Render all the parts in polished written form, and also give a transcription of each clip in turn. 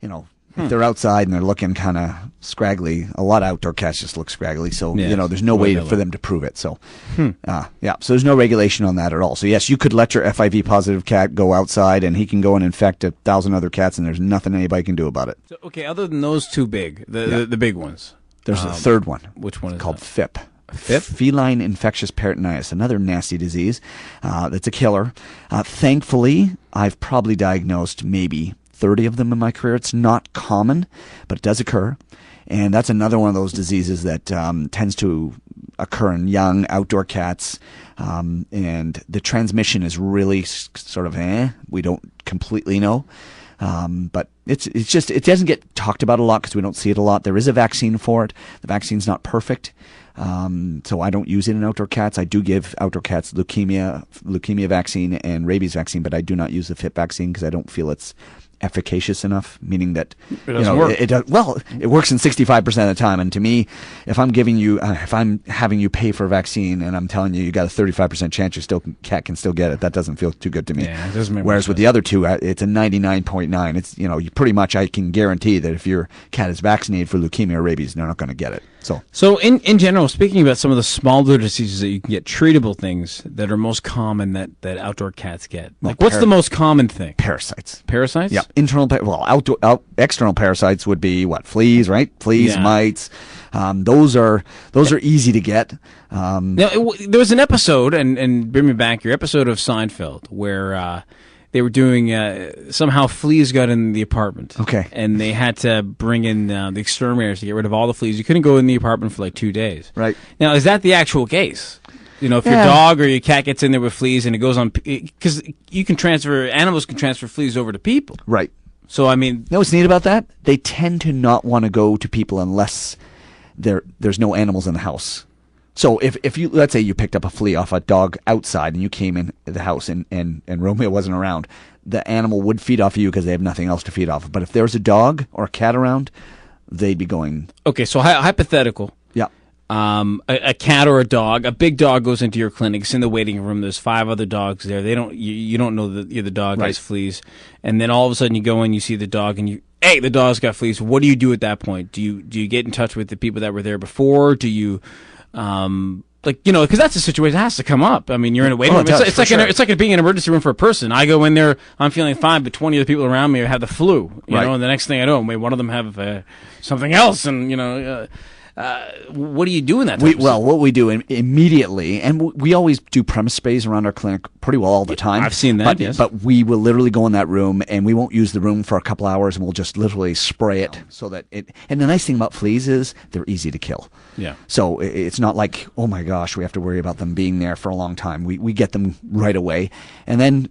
if they're outside and they're looking kind of scraggly, a lot of outdoor cats just look scraggly. So, there's no way for them to prove it. So, so there's no regulation on that at all. So, yes, you could let your FIV positive cat go outside and he can go and infect 1,000 other cats and there's nothing anybody can do about it. So, okay, other than those two the big ones. There's a third one. Which one is called that? FIP. FIP? Feline infectious peritonitis, another nasty disease that's a killer. Thankfully, I've probably diagnosed maybe 30 of them in my career. It's not common, but it does occur. And that's another one of those diseases that tends to occur in young outdoor cats. And the transmission is really sort of, we don't completely know. But it doesn't get talked about a lot because we don't see it a lot. There is a vaccine for it. The vaccine's not perfect. So I don't use it in outdoor cats. I do give outdoor cats leukemia vaccine and rabies vaccine, but I do not use the FIP vaccine because I don't feel it's efficacious enough, meaning that it doesn't work. It works in 65% of the time. And to me, if I'm giving you, if I'm having you pay for a vaccine and I'm telling you got a 35% chance your cat can still get it, that doesn't feel too good to me. Yeah, it doesn't make Whereas sense. with the other two, it's a 99.9. It's you pretty much I can guarantee that if your cat is vaccinated for leukemia or rabies, they're not going to get it. So in general, speaking about some of the smaller diseases that you can get, treatable things that are most common that outdoor cats get. Like, what's the most common thing? Parasites. Parasites? Yeah. External parasites would be what? Fleas, right? Fleas, mites. Those are easy to get. Now, there was an episode, and bring me back, your episode of Seinfeld, where they were doing, somehow fleas got in the apartment. Okay. And they had to bring in the exterminators to get rid of all the fleas. You couldn't go in the apartment for like 2 days. Right. Now, is that the actual case? If your dog or your cat gets in there with fleas and it goes on, because animals can transfer fleas over to people. Right. So, I mean. You know what's neat about that? They tend to not want to go to people unless there's no animals in the house. So if you, let's say you picked up a flea off a dog outside and you came in the house and Romeo wasn't around, the animal would feed off of you because they have nothing else to feed off of. But if there's a dog or a cat around, they'd be going. Okay, so hypothetical. Yeah. A cat or a dog, a big dog goes into your clinic. It's in the waiting room. There's 5 other dogs there. You don't know that the dog has fleas, and then all of a sudden you go in, you see the dog, and hey, the dog's got fleas. What do you do at that point? Do you get in touch with the people that were there before? Do you because that's a situation that has to come up. I mean, you're in a waiting room. It's like being in an emergency room for a person. I go in there, I'm feeling fine, but 20 other people around me have the flu. You know, and the next thing I know, one of them have something else, and what do you do in that? What we do immediately, and we always do premise sprays around our clinic pretty well all the time. I've seen that, yes. But we will literally go in that room, and we won't use the room for a couple hours, and we'll just literally spray it so that it. And the nice thing about fleas is they're easy to kill. Yeah. So it's not like, oh my gosh, we have to worry about them being there for a long time. We get them right away, and then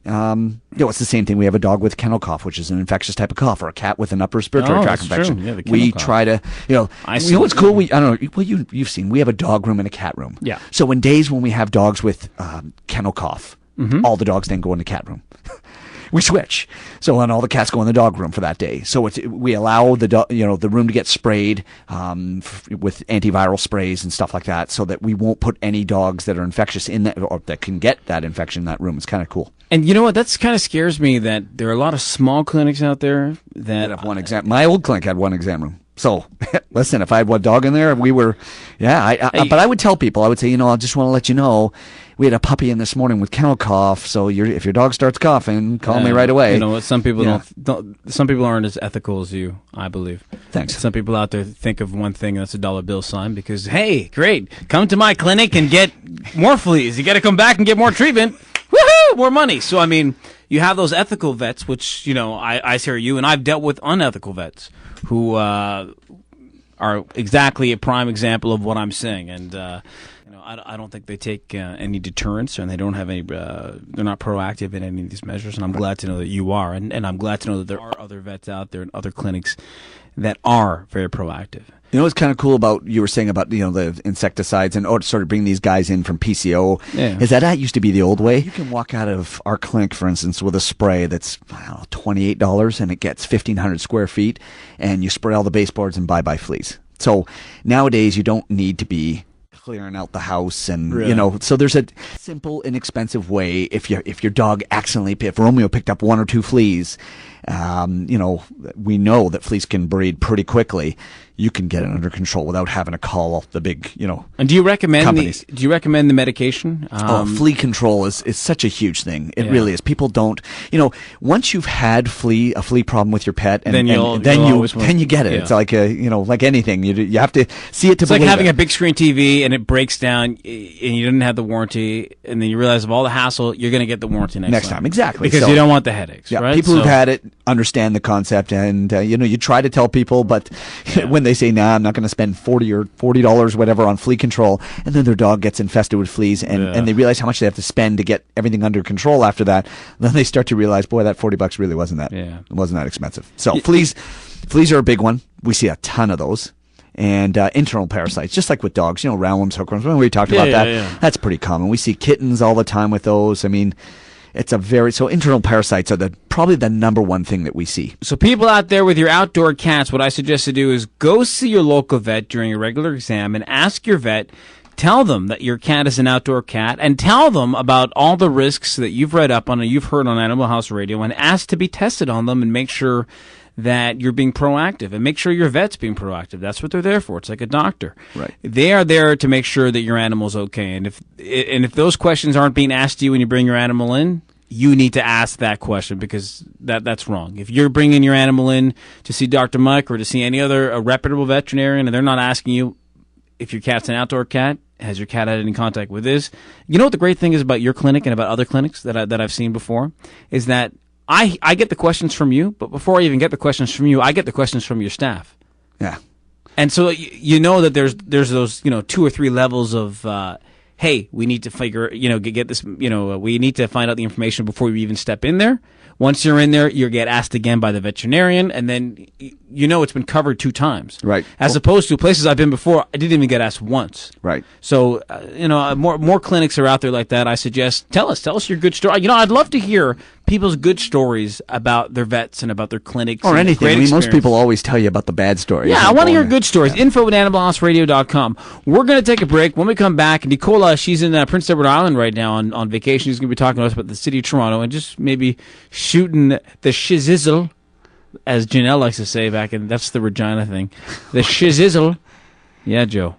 it's the same thing. We have a dog with kennel cough, which is an infectious type of cough, or a cat with an upper respiratory tract infection. True. Yeah, the we cough. try to, what's cool? I don't know. Well, you've seen. We have a dog room and a cat room. Yeah. So in days when we have dogs with kennel cough, all the dogs then go in the cat room. We switch. So and all the cats go in the dog room for that day. So we allow the room to get sprayed with antiviral sprays and stuff like that, so that we won't put any dogs that are infectious in that or that can get that infection in that room. It's kind of cool. And you know what? That's kind of scares me that there are a lot of small clinics out there that have one exam. My old clinic had one exam room. So, listen, if I had one dog in there, we were, but I would tell people, I would say, I just want to let you know, we had a puppy in this morning with kennel cough, so if your dog starts coughing, call me right away. You know what? Some people some people aren't as ethical as you, I believe. Thanks. Some people out there think of one thing, and that's a dollar bill sign, because, hey, great, come to my clinic and get more fleas. You got to come back and get more treatment. Woohoo! More money. So, I mean, you have those ethical vets, which, I hear you, and I've dealt with unethical vets who are exactly a prime example of what I'm saying. And, I don't think they take any deterrence, and they don't have any, they're not proactive in any of these measures. And I'm glad to know that you are. And I'm glad to know that there are other vets out there and other clinics that are very proactive. You know what's kind of cool about, you were saying about, the insecticides and sort of bring these guys in from PCO, is that used to be the old way. You can walk out of our clinic, for instance, with a spray that's, $28, and it gets 1,500 square feet, and you spray all the baseboards and bye-bye fleas. So nowadays you don't need to be clearing out the house, and so there's a simple, inexpensive way. If your dog if Romeo picked up 1 or 2 fleas, we know that fleas can breed pretty quickly. You can get it under control without having to call the big, And do you recommend companies. Do you recommend the medication? Flea control is such a huge thing. It really is. People don't, once you've had a flea problem with your pet, and then you get it. Yeah. It's like like anything. You have to see it to It's like believe having it. a big screen TV and it breaks down and you didn't have the warranty, and then you realize of all the hassle, you're going to get the warranty next time. Exactly. Because you don't want the headaches, right? People who've had it understand the concept, and you try to tell people, but when they say, "Nah, I'm not going to spend $40 whatever on flea control," and then their dog gets infested with fleas, and they realize how much they have to spend to get everything under control after that, then they start to realize, boy, that $40 really wasn't that expensive. So fleas are a big one. We see a ton of those. And internal parasites, just like with dogs, roundworms, hookworms. When we talked about that, that's pretty common. We see kittens all the time with those. I mean, it's so internal parasites are probably the number one thing that we see. So people out there with your outdoor cats, what I suggest to do is go see your local vet during a regular exam and ask your vet, tell them that your cat is an outdoor cat, and tell them about all the risks that you've read up on and you've heard on Animal House Radio, and ask to be tested on them and make sure that you're being proactive, and make sure your vet's being proactive. That's what they're there for. It's like a doctor. Right. They are there to make sure that your animal's okay. And if those questions aren't being asked to you when you bring your animal in, you need to ask that question, because that's wrong. If you're bringing your animal in to see Dr. Mike or to see any other reputable veterinarian, and they're not asking you if your cat's an outdoor cat, has your cat had any contact with this? You know what the great thing is about your clinic and about other clinics that I've seen before is that I get the questions from you, but before I even get the questions from you, I get the questions from your staff. Yeah. And so you know that there's those 2 or 3 levels of hey, we need to get this, we need to find out the information before we even step in there. Once you're in there, you get asked again by the veterinarian, and then it's been covered 2 times. Right. As opposed to places I've been before, I didn't even get asked once. Right. So, more clinics are out there like that. I suggest, tell us your good story. I'd love to hear people's good stories about their vets and about their clinics. Or anything. Great Most people always tell you about the bad stories. Yeah, I want to hear good stories. Yeah. info@animalhouseradio.com. We're going to take a break. When we come back, Nicola, she's in Prince Edward Island right now on vacation. She's going to be talking to us about the city of Toronto and just maybe shooting the shizzle, as Janelle likes to say back in, that's the Regina thing. The shizzle. Yeah, Joe.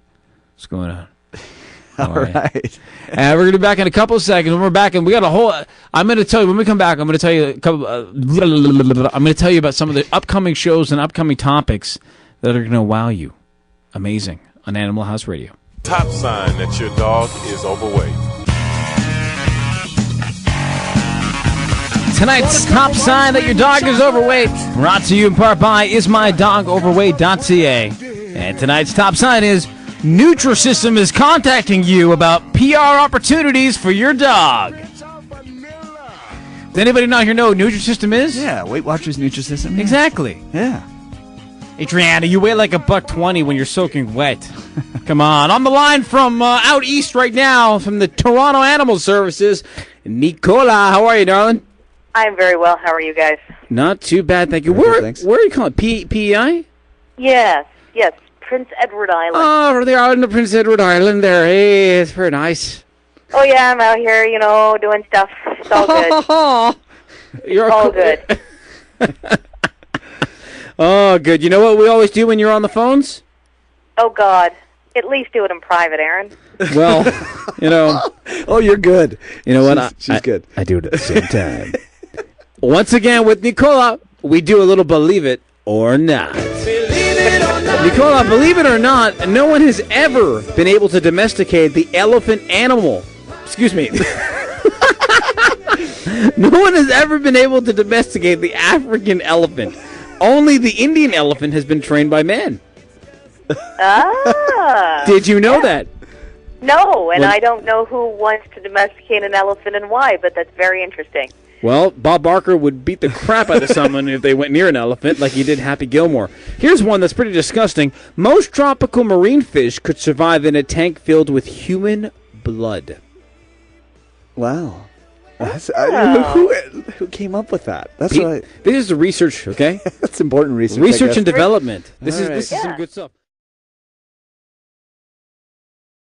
What's going on? All right. We're going to be back in a couple of seconds. When we're back, and we got a whole. I'm going to tell you when we come back. I'm going to tell you a couple. I'm going to tell you about some of the upcoming shows and upcoming topics that are going to wow you. Amazing on Animal House Radio. Top sign that your dog is overweight. Tonight's top sign that your dog is overweight, brought to you in part by ismydogoverweight.ca. And tonight's top sign is Nutrisystem is contacting you about PR opportunities for your dog. Does anybody not here know what Nutrisystem is? Yeah, Weight Watchers Nutrisystem. Exactly. Yeah. Adriana, you weigh like $120 when you're soaking wet. Come on the line from out east right now, from the Toronto Animal Services, Nicola. How are you, darling? I'm very well. How are you guys? Not too bad, thank you. Very good, Where are you calling? PEI? Yes, Prince Edward Island. Oh, the island of Prince Edward Island there. Hey, it's very nice. Oh, yeah, I'm out here, doing stuff. It's all good. You're all good. Oh, good. You know what we always do when you're on the phones? Oh, God. At least do it in private, Aaron. Well, Oh, you're good. You know what? She's good. I do it at the same time. Once again, with Nicola, we do a little Believe It or Not. Nicola, believe it or not, no one has ever been able to domesticate the elephant animal. Excuse me. No one has ever been able to domesticate the African elephant. Only the Indian elephant has been trained by men. Ah. Did you know that? No, and I don't know who wants to domesticate an elephant and why, but that's very interesting. Well, Bob Barker would beat the crap out of someone if they went near an elephant like he did Happy Gilmore. Here's one that's pretty disgusting. Most tropical marine fish could survive in a tank filled with human blood. Wow. Who came up with that? That's right. This is the research, okay? That's important research. Research and development. This is right. some good stuff.